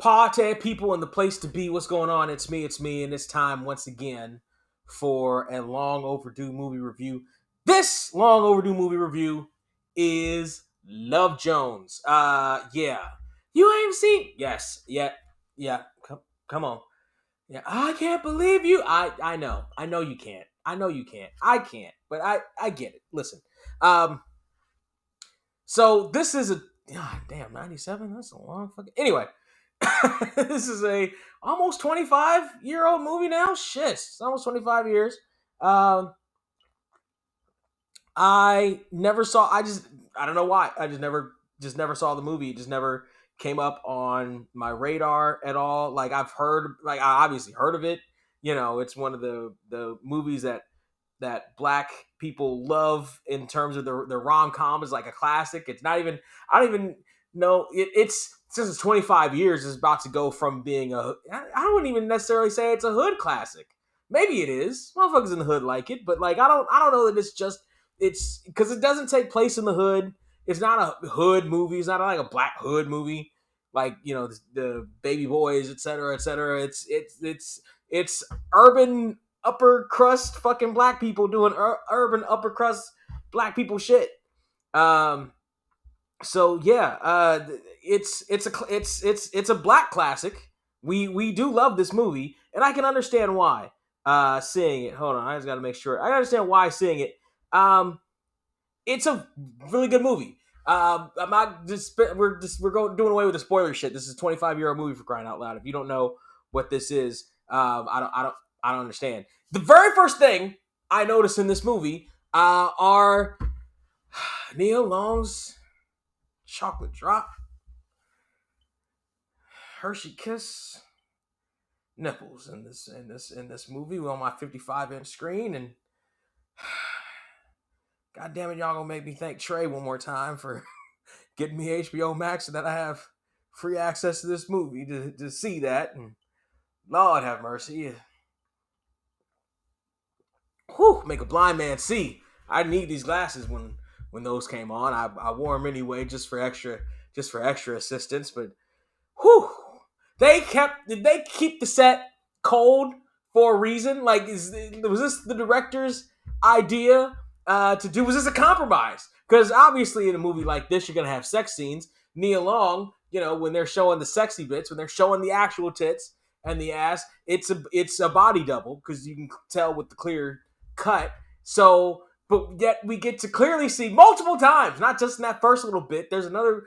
Party people in the place to be. What's going on? It's me, and it's time once again for a long overdue movie review. This long overdue movie review is Love Jones. Yeah. You ain't seen? Yes, yeah. Come on. Yeah, I can't believe you. I know you can't. I know you can't. I can't. But I get it. Listen. Um. So this is a God damn 97. That's a long fucking. Anyway. This is a almost 25-year-old movie now. Shit, it's almost 25 years. Um, I never saw. I don't know why. I just never saw the movie. It just never came up on my radar at all. Like I obviously heard of it. You know, it's one of the movies that black people love in terms of their rom-com. Is like a classic. It's not even. I don't even know it's since it's 25 years. It's about to go from being I wouldn't even necessarily say it's a hood classic. Maybe it is. Motherfuckers in the hood like it, but like I don't know that it's because it doesn't take place in the hood. It's not a hood movie. It's not like a black hood movie, like the Baby Boys, et cetera, et cetera. It's urban upper crust fucking black people doing urban upper crust black people shit. Um, so yeah, it's a black classic. We do love this movie, and I can understand why. Seeing it, hold on, I just got to make sure I understand why seeing it. Um, it's a really good movie. I'm not just we're going doing away with the spoiler shit. This is a 25-year-old movie for crying out loud. If you don't know what this is, I don't understand. The very first thing I noticed in this movie are Neil Long's chocolate drop, Hershey Kiss nipples in this movie on my 55-inch screen, and God damn it, y'all gonna make me thank Trey one more time for getting me HBO Max so that I have free access to this movie to see that. And Lord have mercy. Whew, make a blind man see. I need these glasses when those came on. I wore them anyway just for extra assistance. But whew, did they keep the set cold for a reason? Like was this the director's idea to do? Was this a compromise? Because obviously in a movie like this you're gonna have sex scenes. Neil Long, when they're showing the sexy bits, when they're showing the actual tits and the ass, it's a body double because you can tell with the clear cut. So, but yet we get to clearly see multiple times, not just in that first little bit. There's another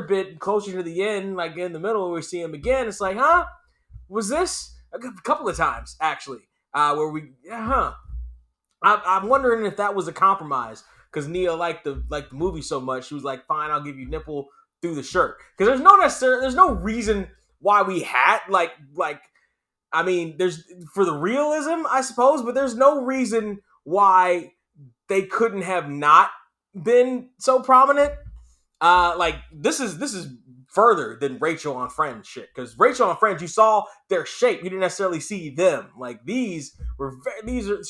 bit closer to the end, like in the middle, where we see him again. It's like, huh? Was this a couple of times actually? Where we, huh? I'm wondering if that was a compromise because Nia liked the movie so much. She was like, "Fine, I'll give you nipple through the shirt." Because there's no reason why we had I mean, there's for the realism, I suppose, but there's no reason why they couldn't have not been so prominent. This is further than Rachel on Friends shit, because Rachel on Friends, you saw their shape, you didn't necessarily see them. Like she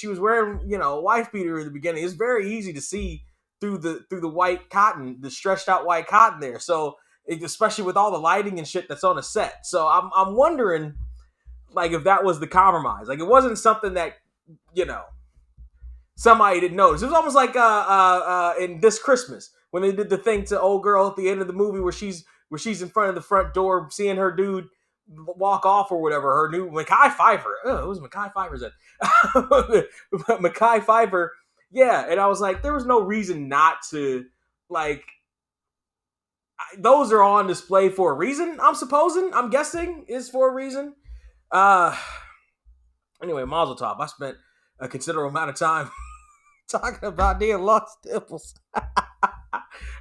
was wearing a wife beater in the beginning. It's very easy to see through the white cotton, the stretched out white cotton there. So especially with all the lighting and shit that's on a set. So I'm wondering like if that was the compromise. Like it wasn't something that somebody didn't notice. It was almost like in This Christmas when they did the thing to old girl at the end of the movie where she's in front of the front door seeing her dude walk off or whatever. Her new Mekhi Phifer. Oh, it was Mekhi Phifer's that. Mekhi Phifer. Yeah, and I was like, there was no reason not to those are on display for a reason. I'm guessing is for a reason. Anyway, Mazel Tov. I spent a considerable amount of time talking about Neil Long's nipples at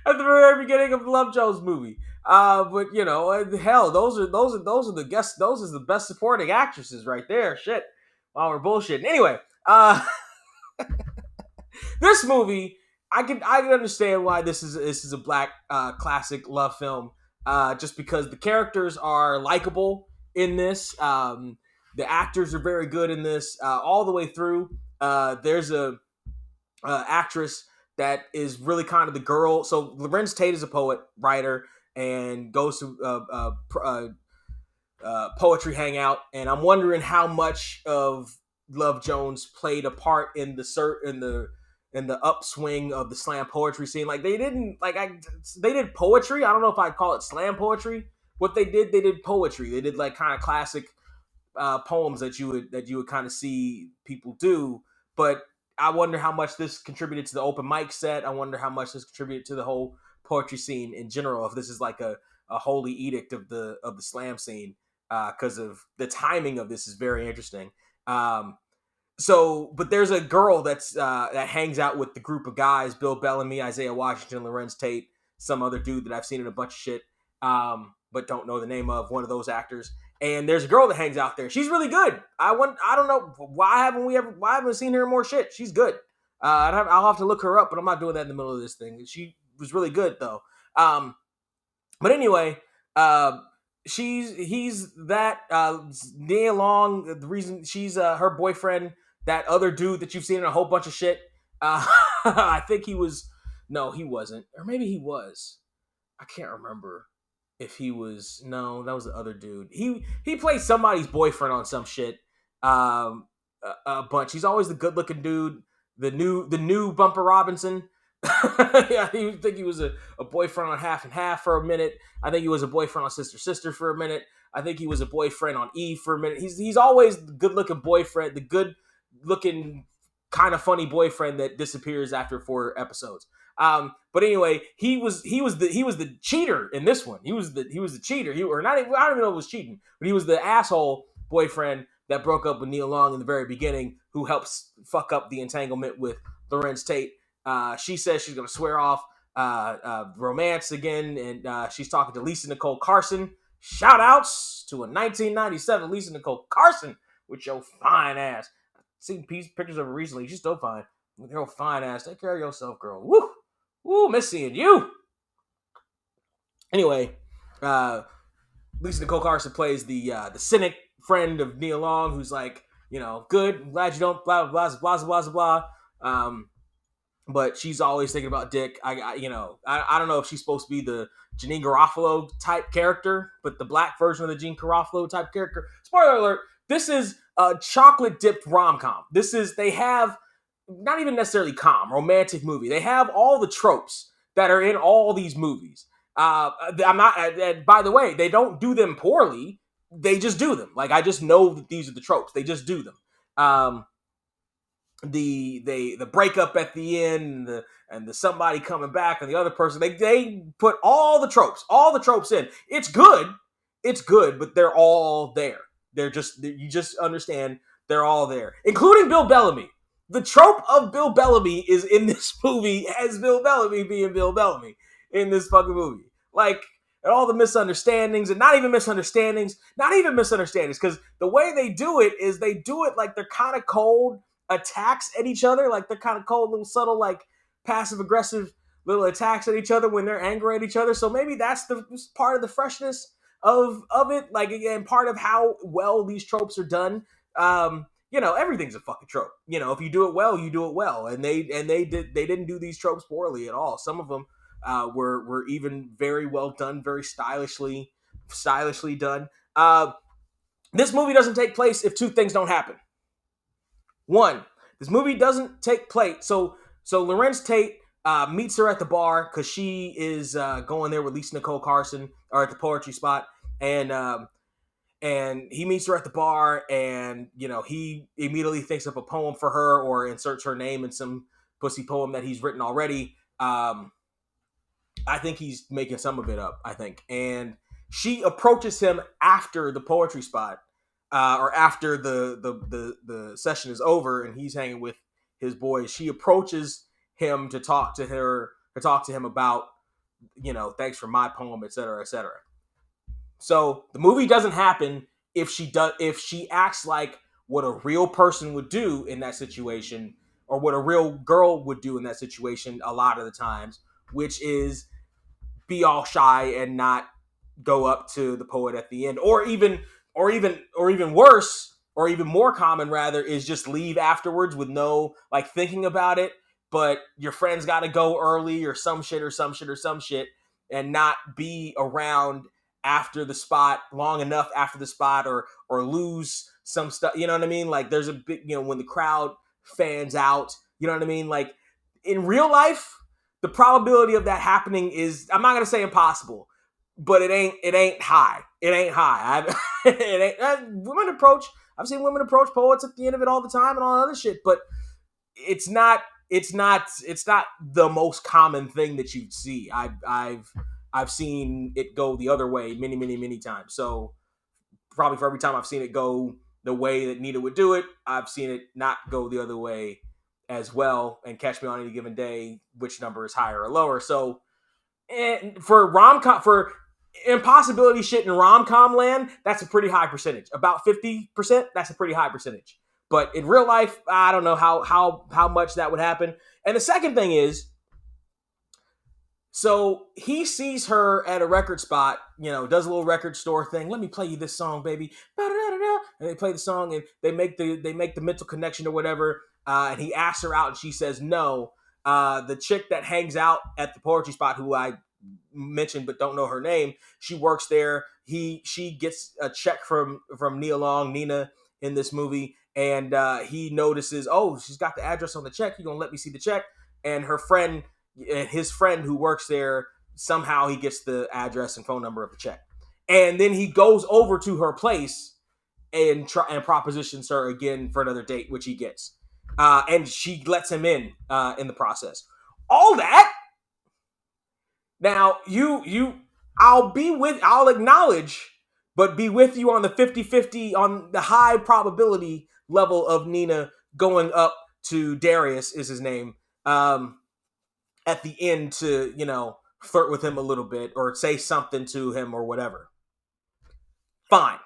the very beginning of the Love Jones movie. But hell, those are the guests. Those are the best supporting actresses right there. Shit, while we're bullshitting. Anyway, this movie, I can understand why this is a black classic love film. Just because the characters are likable in this. The actors are very good in this all the way through. There's a actress that is really kind of the girl. So Lorenz Tate is a poet, writer, and goes to poetry hangout, and I'm wondering how much of Love Jones played a part in the upswing of the slam poetry scene. Like they did poetry. I don't know if I'd call it slam poetry. What they did poetry. They did like kind of classic poems that you would kind of see people do. But I wonder how much this contributed to the open mic set. I wonder how much this contributed to the whole poetry scene in general. If this is like a holy edict of the slam scene, because of the timing of this is very interesting. But there's a girl that hangs out with the group of guys: Bill Bellamy, Isaiah Washington, Lorenz Tate, some other dude that I've seen in a bunch of shit, but don't know the name of one of those actors. And there's a girl that hangs out there. She's really good. I don't know why haven't we seen her in more shit. She's good. I'll have to look her up, but I'm not doing that in the middle of this thing. She was really good though. But anyway, he's that Nia Long. The reason she's her boyfriend, that other dude that you've seen in a whole bunch of shit. I think he was. No, he wasn't, or maybe he was. I can't remember if he was. No, that was the other dude. He played somebody's boyfriend on some shit. A bunch. He's always the good looking dude. The new Bumper Robinson. Yeah, I think he was a boyfriend on Half and Half for a minute. I think he was a boyfriend on Sister Sister for a minute. I think he was a boyfriend on Eve for a minute. He's always the good looking boyfriend, the good looking kind of funny boyfriend that disappears after 4 episodes. But anyway, he was the cheater in this one. He was the cheater. Or not even, I don't even know if it was cheating, but he was the asshole boyfriend that broke up with Nia Long in the very beginning, who helps fuck up the entanglement with Lorenz Tate. She says she's going to swear off romance again, and she's talking to Lisa Nicole Carson. Shout outs to a 1997 Lisa Nicole Carson with your fine ass. Seen pictures of her recently. She's still fine. With your fine ass. Take care of yourself, girl. Woo! Woo, miss seeing you. Anyway, Lisa Nicole Carson plays the cynic friend of Nia Long, who's like, good. I'm glad you don't blah blah blah blah blah blah. But she's always thinking about Dick. I don't know if she's supposed to be the Janine Garofalo type character, but the black version of the Janine Garofalo type character. Spoiler alert: this is a chocolate dipped rom com. They have not even necessarily romantic movie. They have all the tropes that are in all these movies. I'm not. And by the way, they don't do them poorly. They just do them. Like, I just know that these are the tropes. They just do them. The breakup at the end, and the somebody coming back, and the other person. They put all the tropes in. It's good, but they're all there. You just understand they're all there, including Bill Bellamy. The trope of Bill Bellamy is in this movie as Bill Bellamy being Bill Bellamy in this fucking movie. Like, and all the misunderstandings, and not even misunderstandings, because the way they do it is they do it like they're kind of cold attacks at each other, like they're kind of cold, little subtle, like passive aggressive little attacks at each other when they're angry at each other. So maybe that's the part of the freshness of it, like, again, part of how well these tropes are done. Everything's a fucking trope. If you do it well, you do it well, and they didn't do these tropes poorly at all. Some of them were even very well done, very stylishly done. This movie doesn't take place if 2 things don't happen. 1, this movie doesn't take place. So Lorenz Tate meets her at the bar because she is going there with Lisa Nicole Carson, or at the poetry spot, and he meets her at the bar, and he immediately thinks of a poem for her, or inserts her name in some pussy poem that he's written already. I think he's making some of it up, I think. And she approaches him after the poetry spot, or after the session is over and he's hanging with his boys. She approaches him to talk to him about, thanks for my poem, etc., etc. So the movie doesn't happen if she acts like what a real person would do in that situation, or what a real girl would do in that situation a lot of the times, which is be all shy and not go up to the poet at the end, or even worse, or even more common rather, is just leave afterwards with no, like, thinking about it, but your friends got to go early or some shit, and not be around after the spot, long enough after the spot, or lose some stuff. You know what I mean? Like there's a big, when the crowd fans out. You know what I mean? Like in real life, the probability of that happening is, I'm not gonna say impossible, but it ain't high. It ain't high. It ain't women approach. I've seen women approach poets at the end of it all the time and all that other shit, but it's not it's not the most common thing that you'd see. I've seen it go the other way many times. So probably for every time I've seen it go the way that Nina would do it, I've seen it not go the other way as well. And Catch Me on Any Given Day, which number is higher or lower. So, and for rom-com, for impossibility shit in rom-com land, that's a pretty high percentage. About 50%, that's a pretty high percentage. But in real life, I don't know how much that would happen. And the second thing is, so he sees her at a record spot, does a little record store thing. Let me play you this song, baby. And they play the song, and they make the mental connection or whatever. And he asks her out, and she says no. The chick that hangs out at the poetry spot, who I mentioned but don't know her name, she works there. She gets a check from Nina in this movie, and he notices, oh, she's got the address on the check. You gonna let me see the check? And his friend who works there, somehow he gets the address and phone number of the check, and then he goes over to her place and propositions her again for another date, which he gets, and she lets him in the process. All that. Now, I'll acknowledge, but be with you on the 50-50, on the high probability level of Nina going up to Darius, is his name, at the end to, flirt with him a little bit or say something to him or whatever. Fine.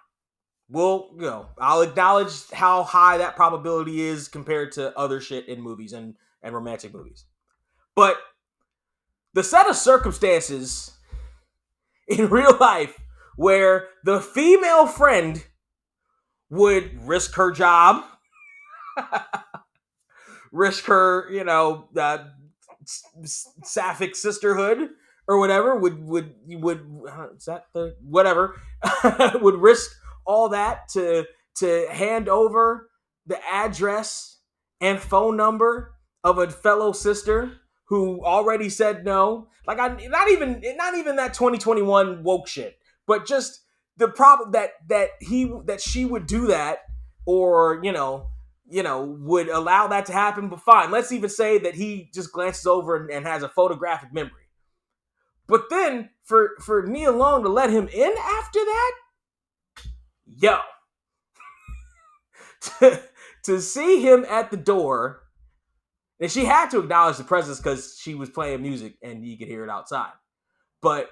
I'll acknowledge how high that probability is compared to other shit in movies and romantic movies. But the set of circumstances in real life where the female friend would risk her job, risk her, sapphic sisterhood or whatever, would is that the whatever would risk all that to hand over the address and phone number of a fellow sister who already said no. Like, not even that 2021 woke shit, but just the problem that she would do that, or would allow that to happen. But fine, let's even say that he just glances over and has a photographic memory. But then for Nia Long to let him in after that, to see him at the door. And she had to acknowledge the presence because she was playing music and you could hear it outside. But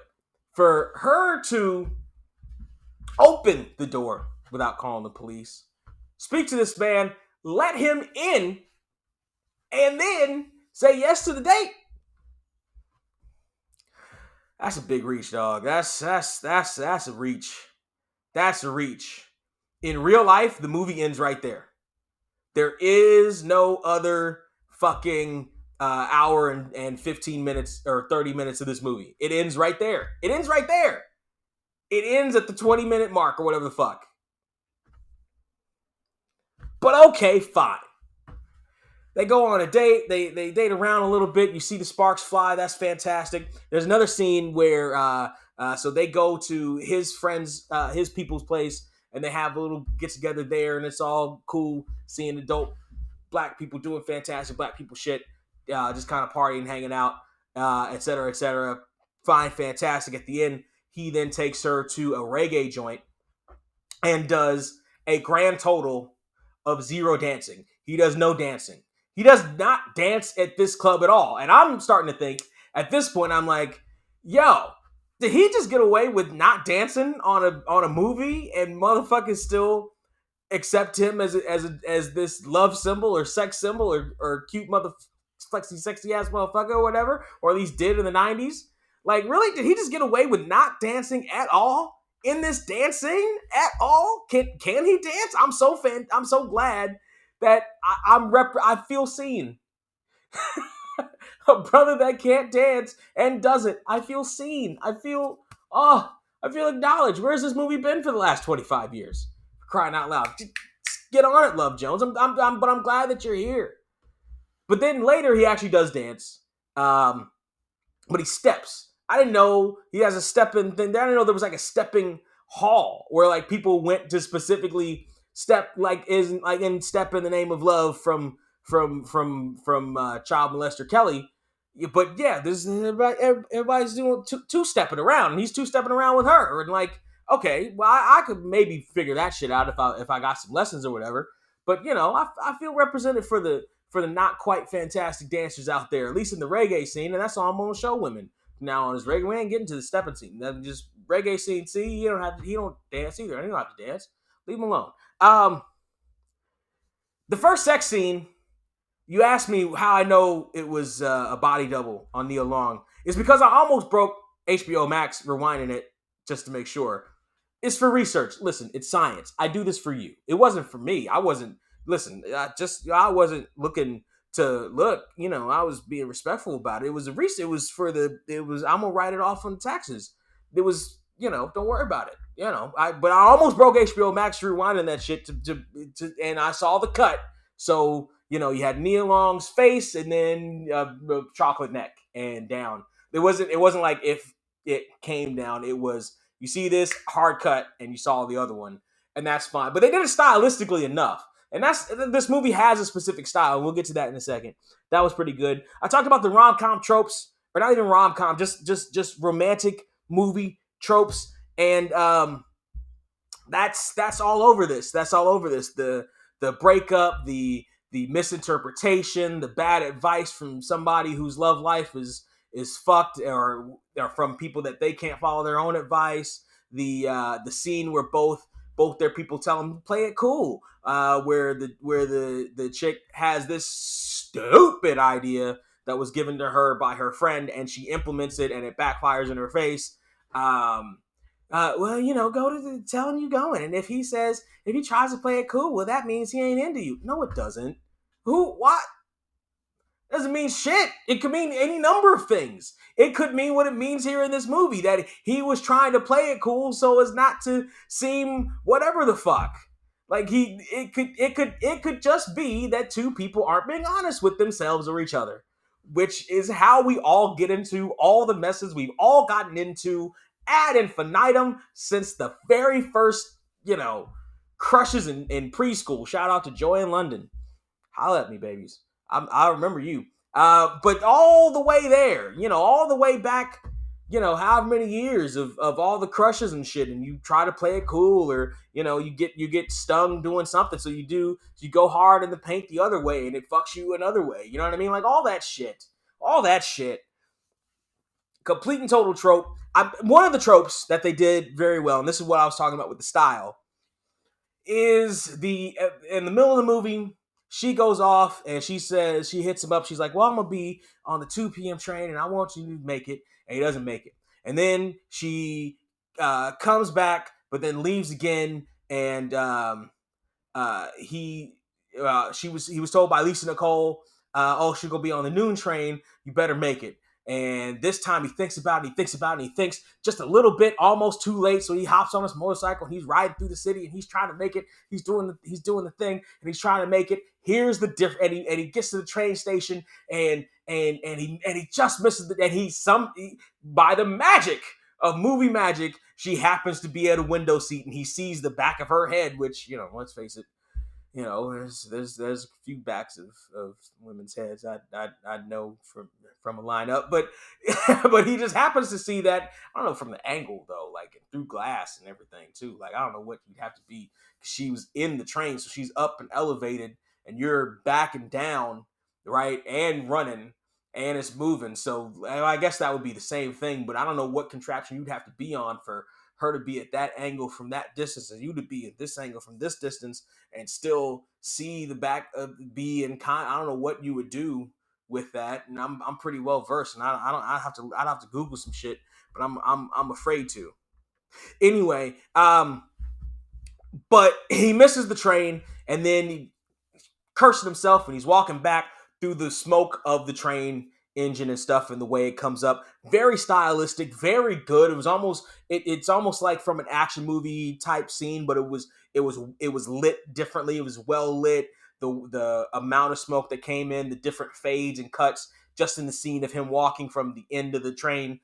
for her to open the door without calling the police, speak to this man, let him in, and then say yes to the date, that's a big reach, dog. That's a reach. That's a reach. In real life, the movie ends right there. There is no other fucking hour and 15 minutes or 30 minutes of this movie. It ends right there. It ends right there. It ends at the 20-minute mark or whatever the fuck. But okay, fine. They go on a date. They date around a little bit. You see the sparks fly. That's fantastic. There's another scene where so they go to his friends, his people's place, and they have a little get together there, and it's all cool seeing the dope black people doing fantastic black people shit, just kind of partying, hanging out, et cetera, et cetera. Fine, fantastic. At the end, he then takes her to a reggae joint and does a grand total of 0 dancing. He does no dancing. He does not dance at this club at all. And I'm starting to think, at this point, I'm like, yo, did he just get away with not dancing on a movie and motherfuckers still accept him as this love symbol or sex symbol or cute sexy ass motherfucker or whatever, or at least did in the 90s? Like, really, did he just get away with not dancing at all in this dancing at all? Can he dance? I'm so glad that I feel seen. A brother that can't dance and doesn't. I feel seen. I feel I feel acknowledged. Where's this movie been for the last 25 years? Crying out loud. Just get on it, Love Jones. But I'm glad that you're here. But then later he actually does dance. But he steps. I didn't know he has a stepping thing. I didn't know there was like a stepping hall where like people went to specifically step, like isn't like in Step in the Name of Love from child molester Kelly. But yeah, this everybody's doing two stepping around, and he's two stepping around with her, and like, okay, well, I could maybe figure that shit out if I got some lessons or whatever. But you know, I feel represented for the not quite fantastic dancers out there, at least in the reggae scene, and that's all I'm gonna show women. Now on his reggae, we ain't getting to the stepping scene. Then just reggae scene. See, he don't dance either. He don't have to dance. Leave him alone. The first sex scene, you asked me how I know it was a body double on Neil Long. It's because I almost broke HBO Max rewinding it just to make sure. It's for research. Listen, it's science. I do this for you. It wasn't for me. I wasn't. Listen, I wasn't looking to look. You know, I was being respectful about it. It was a research. It was for the. It was. I'm gonna write it off on taxes. It was. You know, don't worry about it. You know, but I almost broke HBO Max rewinding that shit and I saw the cut. So you know, you had Neil Long's face and then chocolate neck and down. It wasn't like if it came down. It was you see this hard cut and you saw the other one, and that's fine. But they did it stylistically enough. And this movie has a specific style. And we'll get to that in a second. That was pretty good. I talked about the rom-com tropes, or not even rom-com, just romantic movie tropes, and that's all over this. That's all over this. The breakup, the misinterpretation, the bad advice from somebody whose love life is fucked, or from people that they can't follow their own advice. The scene where both their people tell them play it cool, where the chick has this stupid idea that was given to her by her friend, and she implements it, and it backfires in her face. Well, you know, go to tell him you going, and if he tries to play it cool, well, that means he ain't into you. No, it doesn't. Who? What? Doesn't mean shit. It could mean any number of things. It could mean what it means here in this movie, that he was trying to play it cool so as not to seem whatever the fuck. Like it could just be that two people aren't being honest with themselves or each other, which is how we all get into all the messes we've all gotten into ad infinitum since the very first, crushes in preschool. Shout out to Joy in London. Holla at me, babies. I remember you. But all the way there, all the way back, however many years of all the crushes and shit, and you try to play it cool, or you get stung doing something, so you go hard in the paint the other way, and it fucks you another way. You know what I mean? Like all that shit. Complete and total trope. One of the tropes that they did very well, and this is what I was talking about with the style, is in the middle of the movie, she goes off and she hits him up. She's like, well, I'm going to be on the 2 p.m. train and I want you to make it. And he doesn't make it. And then she comes back, but then leaves again. And he was told by Lisa Nicole, she's going to be on the noon train. You better make it. And this time he thinks about it, and he thinks just a little bit, almost too late. So he hops on his motorcycle and he's riding through the city and he's trying to make it. He's doing the thing and he's trying to make it. Here's the difference. And he gets to the train station and he just misses by the magic of movie magic, she happens to be at a window seat and he sees the back of her head, which, let's face it, there's a few backs of women's heads I know from a lineup, but but he just happens to see that, I don't know, from the angle though, like through glass and everything too. Like I don't know what you'd have to be. She was in the train, so she's up and elevated, and you're backing down, right, and running, and it's moving. So I guess that would be the same thing, but I don't know what contraption you'd have to be on for her to be at that angle from that distance, and you to be at this angle from this distance, and still see the back of I don't know what you would do with that. And I'm pretty well versed, and I'd have to Google some shit, but I'm afraid to. Anyway, but he misses the train, and then he curses himself, and he's walking back through the smoke of the train engine and stuff and the way it comes up. Very stylistic, very good. It was almost it's almost like from an action movie type scene, but it was lit differently. It was well lit. The amount of smoke that came in, the different fades and cuts, just in the scene of him walking from the end of the train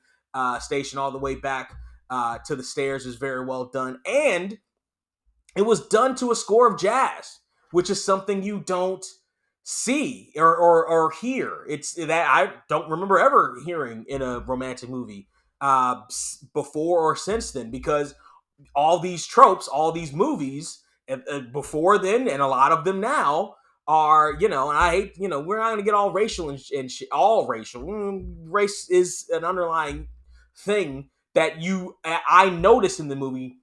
station all the way back to the stairs is very well done. And it was done to a score of jazz, which is something you don't see or hear. It's that I don't remember ever hearing in a romantic movie before or since then, because all these tropes, all these movies before then, and a lot of them now are, and I hate, we're not going to get all racial and shit, all racial. Race is an underlying thing that I notice in the movie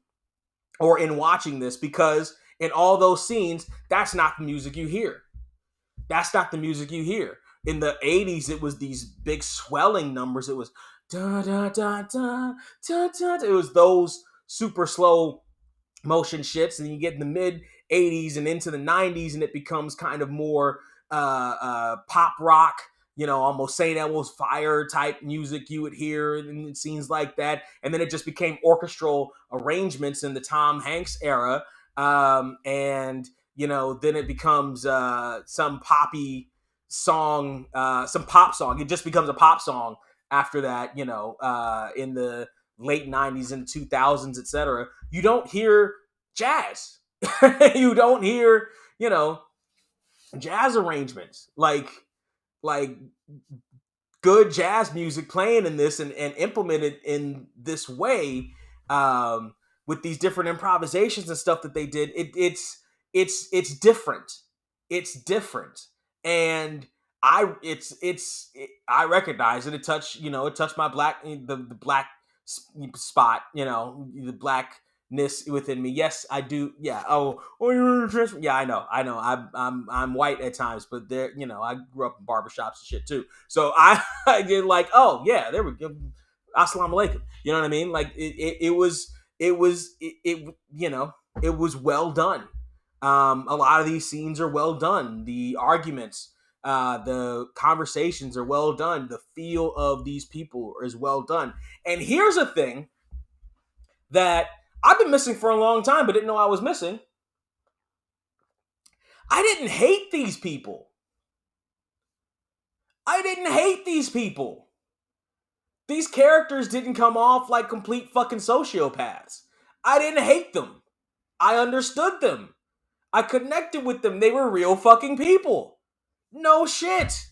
or in watching this, because in all those scenes, that's not the music you hear. That's not the music you hear. In the 80s, it was these big swelling numbers. It was da da da da da da. It was those super slow motion shits, and you get in the mid 80s and into the 90s, and it becomes kind of more pop rock, almost St. Elmo's Fire type music you would hear in scenes like that. And then it just became orchestral arrangements in the Tom Hanks era. And then it becomes some poppy song, some pop song. It just becomes a pop song after that, in the late 90s and 2000s, etc. You don't hear jazz. You don't hear, jazz arrangements like good jazz music playing in this and implemented in this way, with these different improvisations and stuff that they did. It's different. It's different. And I recognize it. It touched my the black spot, the blackness within me. Yes, I do. Yeah. You're trans. Yeah, I know. I'm white at times, but there, I grew up in barbershops and shit too. So I did like, oh yeah, there we go. Assalamu alaikum. You know what I mean? Like it was well done. A lot of these scenes are well done. The arguments, the conversations are well done. The feel of these people is well done. And here's a thing that I've been missing for a long time, but didn't know I was missing. I didn't hate these people. These characters didn't come off like complete fucking sociopaths. I didn't hate them. I understood them. I connected with them. They were real fucking people. No shit.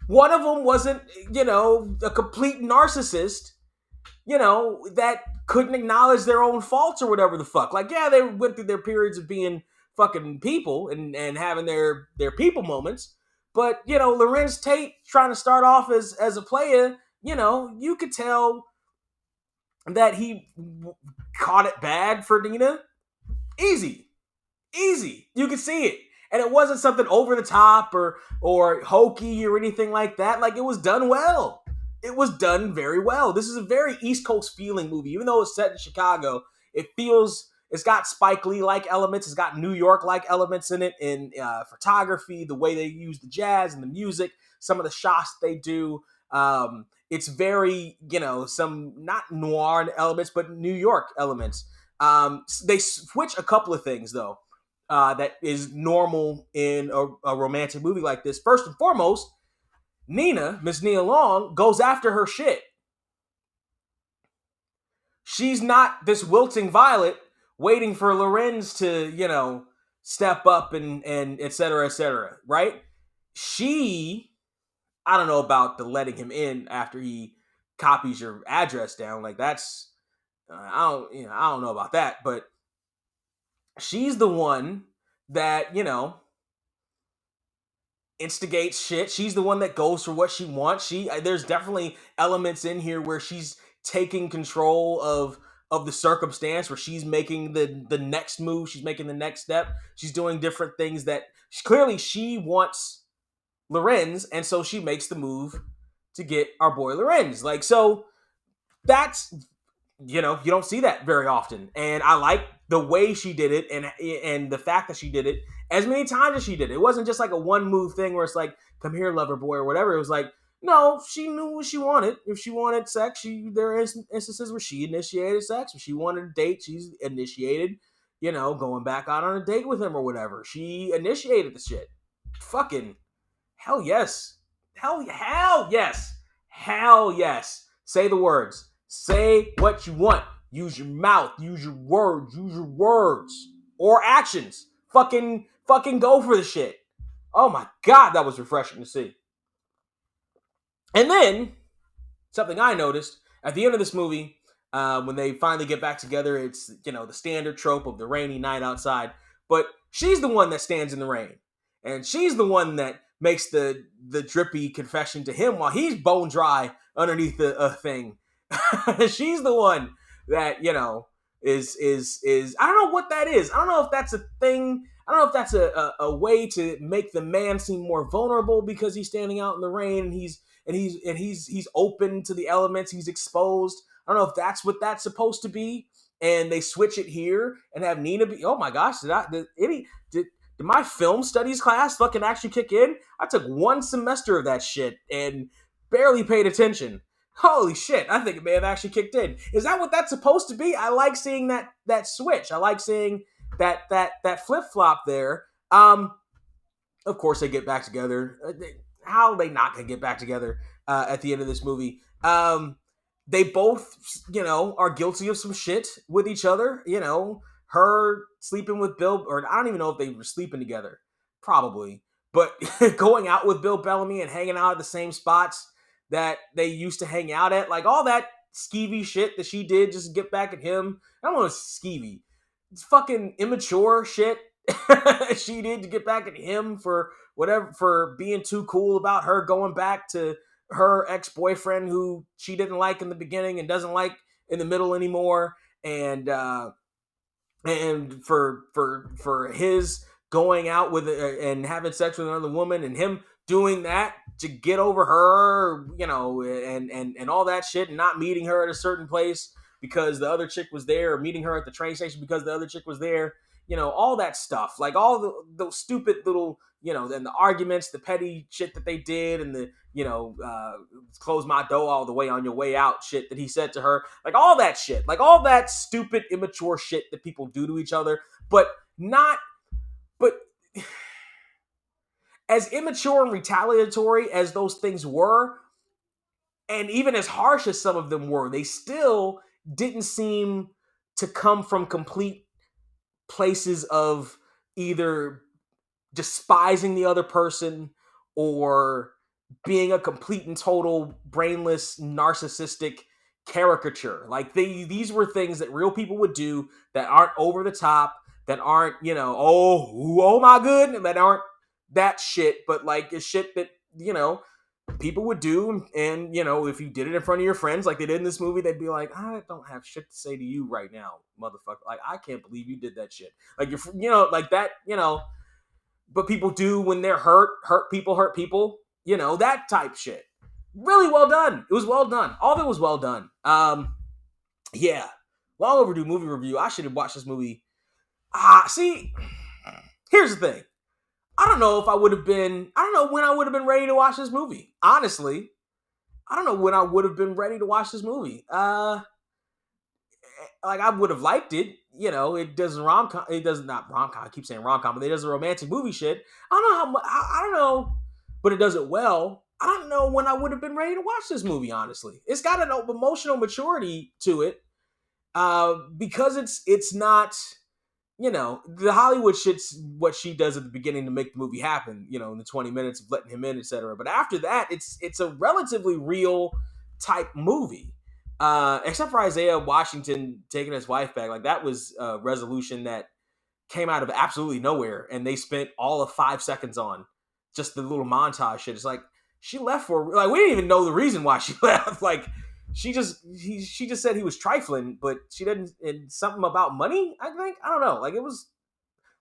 One of them wasn't, a complete narcissist, that couldn't acknowledge their own faults or whatever the fuck. Like, yeah, they went through their periods of being fucking people and having their people moments. But, Lorenz Tate trying to start off as a player, you could tell that he caught it bad for Nina. Easy. You could see it. And it wasn't something over the top or hokey or anything like that. Like, it was done well. It was done very well. This is a very East Coast feeling movie. Even though it's set in Chicago, it's got Spike Lee-like elements. It's got New York-like elements in it, in photography, the way they use the jazz and the music, some of the shots they do. It's very, some not noir elements, but New York elements. They switch a couple of things, though, that is normal in a romantic movie like this. First and foremost, Miss Nia Long, goes after her shit. She's not this wilting violet waiting for Lorenz to, step up and et cetera, right? I don't know about the letting him in after he copies your address down. Like, that's, I don't know about that, but she's the one that, instigates shit. She's the one that goes for what she wants. There's definitely elements in here where she's taking control of the circumstance, where she's making the next move, she's making the next step, she's doing different things that clearly she wants Lorenz, and so she makes the move to get our boy Lorenz. Like, so that's, you don't see that very often. And I like the way she did it, and the fact that she did it as many times as she did. It wasn't just like a one move thing where it's like, come here, lover boy, or whatever. It was like, No, she knew what she wanted. If she wanted sex, there are instances where she initiated sex. If she wanted a date, she's initiated, going back out on a date with him or whatever. She initiated the shit. Fucking hell yes. Hell yes. Hell yes. Say the words. Say what you want. Use your mouth. Use your words. Use your words. Or actions. Fucking go for the shit. Oh my god, that was refreshing to see. And then something I noticed at the end of this movie, when they finally get back together, it's the standard trope of the rainy night outside. But she's the one that stands in the rain, and she's the one that makes the drippy confession to him while he's bone dry underneath the thing. She's the one that is I don't know what that is. I don't know if that's a thing. I don't know if that's a way to make the man seem more vulnerable because he's standing out in the rain and he's open to the elements. He's exposed. I don't know if that's what that's supposed to be. And they switch it here and have Nina be. Oh my gosh! Did my film studies class fucking actually kick in? I took one semester of that shit and barely paid attention. Holy shit! I think it may have actually kicked in. Is that what that's supposed to be? I like seeing that switch. I like seeing that flip flop there. Of course, they get back together. How are they not gonna get back together at the end of this movie? They both, are guilty of some shit with each other. Her sleeping with Bill, or I don't even know if they were sleeping together. Probably, but going out with Bill Bellamy and hanging out at the same spots that they used to hang out at, like all that skeevy shit that she did just to get back at him. I don't know if it's skeevy. It's fucking immature shit she did to get back at him for whatever, for being too cool about her going back to her ex-boyfriend who she didn't like in the beginning and doesn't like in the middle anymore, and for his going out with and having sex with another woman and him doing that to get over her, and all that shit, and not meeting her at a certain place because the other chick was there, or meeting her at the train station because the other chick was there, all that stuff, like all those stupid little, and the arguments, the petty shit that they did, and the close my door all the way on your way out shit that he said to her, like all that shit, like all that stupid immature shit that people do to each other, but as immature and retaliatory as those things were, and even as harsh as some of them were, they still didn't seem to come from complete places of either despising the other person or being a complete and total brainless narcissistic caricature. Like these were things that real people would do that aren't over the top, that aren't, oh my goodness, that aren't that shit, but like it's shit that, people would do. And, if you did it in front of your friends like they did in this movie, they'd be like, I don't have shit to say to you right now, motherfucker. Like, I can't believe you did that shit. Like, like that, but people do when they're hurt people, that type shit. Really well done. It was well done. All of it was well done. Yeah. Long overdue movie review. I should have watched this movie. See, here's the thing. I don't know when I would have been ready to watch this movie. Honestly, I don't know when I would have been ready to watch this movie. Like I would have liked it. It does rom-com. It does not rom-com. I keep saying rom-com, but it does a romantic movie shit. I don't know how much. I don't know, but it does it well. I don't know when I would have been ready to watch this movie. Honestly, it's got an emotional maturity to it, because it's not. The Hollywood shit's what she does at the beginning to make the movie happen, in the 20 minutes of letting him in, etc. But after that, it's a relatively real type movie. Except for Isaiah Washington taking his wife back. Like that was a resolution that came out of absolutely nowhere, and they spent all of 5 seconds on just the little montage shit. It's like she left for, like, we didn't even know the reason why she left. Like she just said he was trifling, but she didn't. And something about money, I think. I don't know. Like it was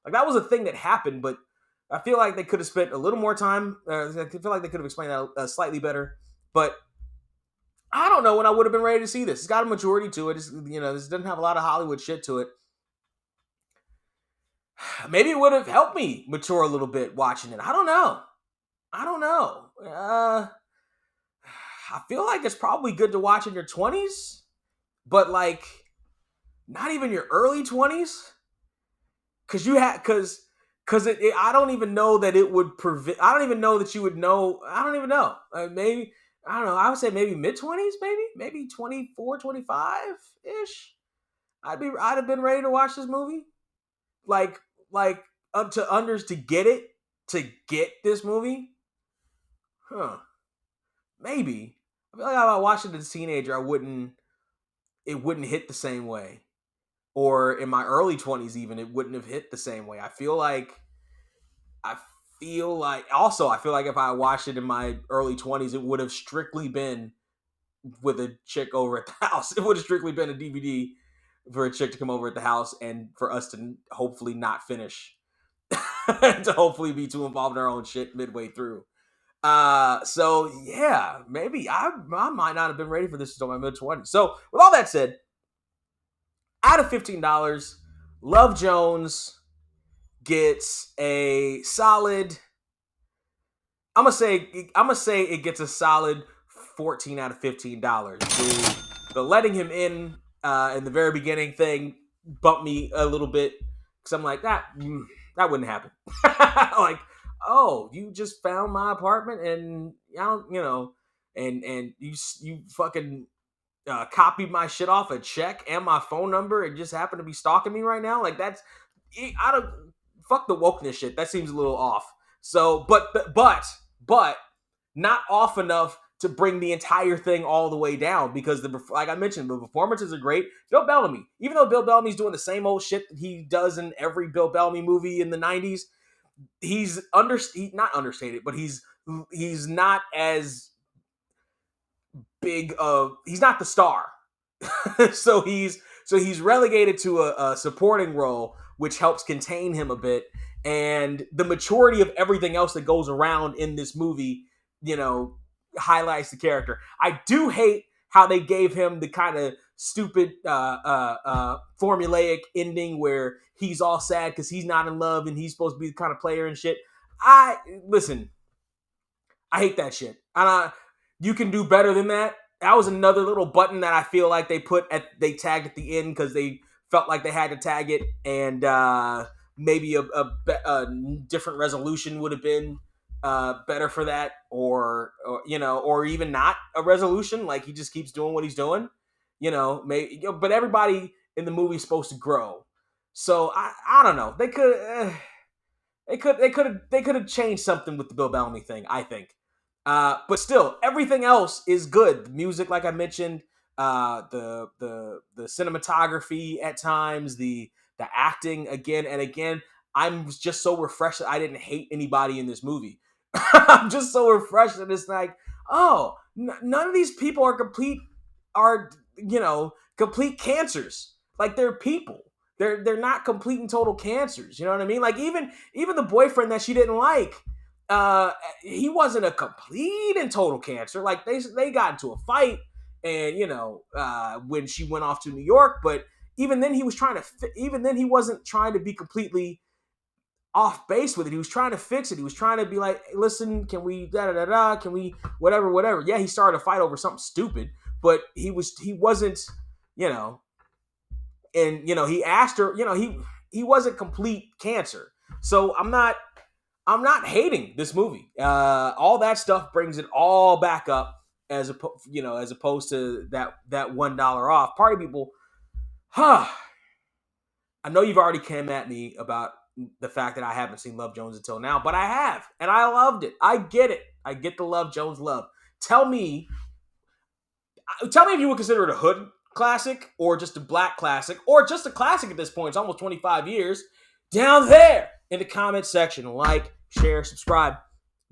like that was a thing that happened, but I feel like they could have spent a little more time. I feel like they could have explained that slightly better. But I don't know when I would have been ready to see this. It's got a maturity to it. This doesn't have a lot of Hollywood shit to it. Maybe it would have helped me mature a little bit watching it. I don't know. I feel like it's probably good to watch in your 20s, but like not even your early 20s, because you had because I don't even know that it would prevent. I don't even know that you would know. I don't even know. Maybe I don't know. I would say maybe mid 20s, maybe 24, 25 ish. I'd have been ready to watch this movie. Like up to unders to get this movie. Huh. Maybe. I feel like if I watched it as a teenager, it wouldn't hit the same way. Or in my early 20s even, it wouldn't have hit the same way. I I feel like if I watched it in my early 20s, it would have strictly been with a chick over at the house. It would have strictly been a DVD for a chick to come over at the house and for us to hopefully not finish. To hopefully be too involved in our own shit midway through. So yeah, maybe I might not have been ready for this until my mid-20s. So with all that said, out of $15, Love Jones gets a solid. I'm gonna say it gets a solid 14 out of $15. The letting him in the very beginning thing bumped me a little bit because I'm like that wouldn't happen. Like, oh, you just found my apartment and I don't, and you fucking copied my shit off a check and my phone number and just happen to be stalking me right now. Like that's I don't fuck the wokeness shit. That seems a little off. So, but not off enough to bring the entire thing all the way down because like I mentioned, the performances are great. Bill Bellamy, even though Bill Bellamy's doing the same old shit that he does in every Bill Bellamy movie in the 90s, he's not understated, but he's not as big of he's not the star. so he's relegated to a supporting role, which helps contain him a bit. And the maturity of everything else that goes around in this movie, highlights the character. I do hate how they gave him the kind of stupid formulaic ending where he's all sad because he's not in love and he's supposed to be the kind of player and shit. Listen, I hate that shit. You can do better than that. That was another little button that I feel like they tagged at the end because they felt like they had to tag it, and maybe a different resolution would have been better for that, or even not a resolution. Like he just keeps doing what he's doing, maybe. But everybody in the movie is supposed to grow, so I don't know. They could have changed something with the Bill Bellamy thing, I think. But still, everything else is good. The music, like I mentioned, the cinematography at times, the acting again and again. I'm just so refreshed that I didn't hate anybody in this movie. I'm just so refreshed that it's like, oh, none of these people are complete cancers. Like they're people. They're not complete and total cancers. You know what I mean? Like even the boyfriend that she didn't like, he wasn't a complete and total cancer. Like they got into a fight, and when she went off to New York, but even then he wasn't trying to be completely off base with it. He was trying to fix it. He was trying to be like, listen, can we can we whatever. Yeah, he started a fight over something stupid, but he wasn't, and he asked her, he wasn't complete cancer. So I'm not hating this movie. All that stuff brings it all back up as opposed to that $1 off. Party people, I know you've already came at me about the fact that I haven't seen Love Jones until now, but I have, and I loved it. I get it. I get the Love Jones love. Tell me if you would consider it a hood classic, or just a black classic, or just a classic at this point. It's almost 25 years. Down there in the comment section, like, share, subscribe.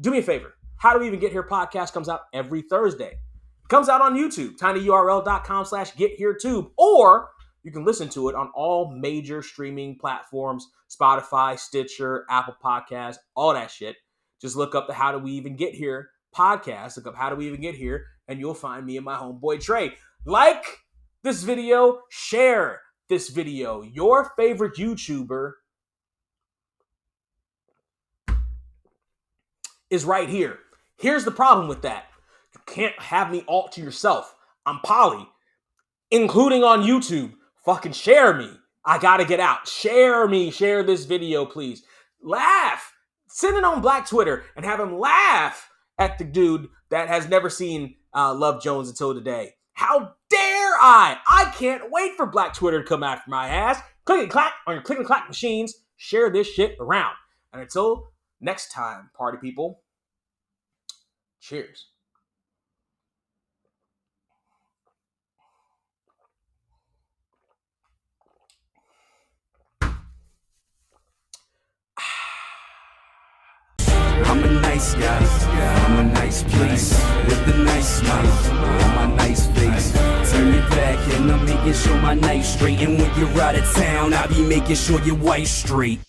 Do me a favor. How Do We Even Get Here podcast comes out every Thursday. It comes out on YouTube, tinyurl.com/getheretube, or you can listen to it on all major streaming platforms, Spotify, Stitcher, Apple Podcasts, all that shit. Just look up the How Do We Even Get Here podcast. Look up How Do We Even Get Here, and you'll find me and my homeboy Trey. Like this video, share this video. Your favorite YouTuber is right here. Here's the problem with that. You can't have me all to yourself. I'm Polly, including on YouTube. Fucking share me. I gotta get out. Share me. Share this video, please. Laugh. Send it on Black Twitter and have him laugh at the dude that has never seen Love Jones until today. How dare I? I can't wait for Black Twitter to come after my ass. Click and clack on your click and clack machines. Share this shit around. And until next time, party people, cheers. I'm a nice guy, I'm a nice place, with a nice smile on my nice face. Turn your back and I'm making sure my night's straight. And when you're out of town, I'll be making sure your wife's straight.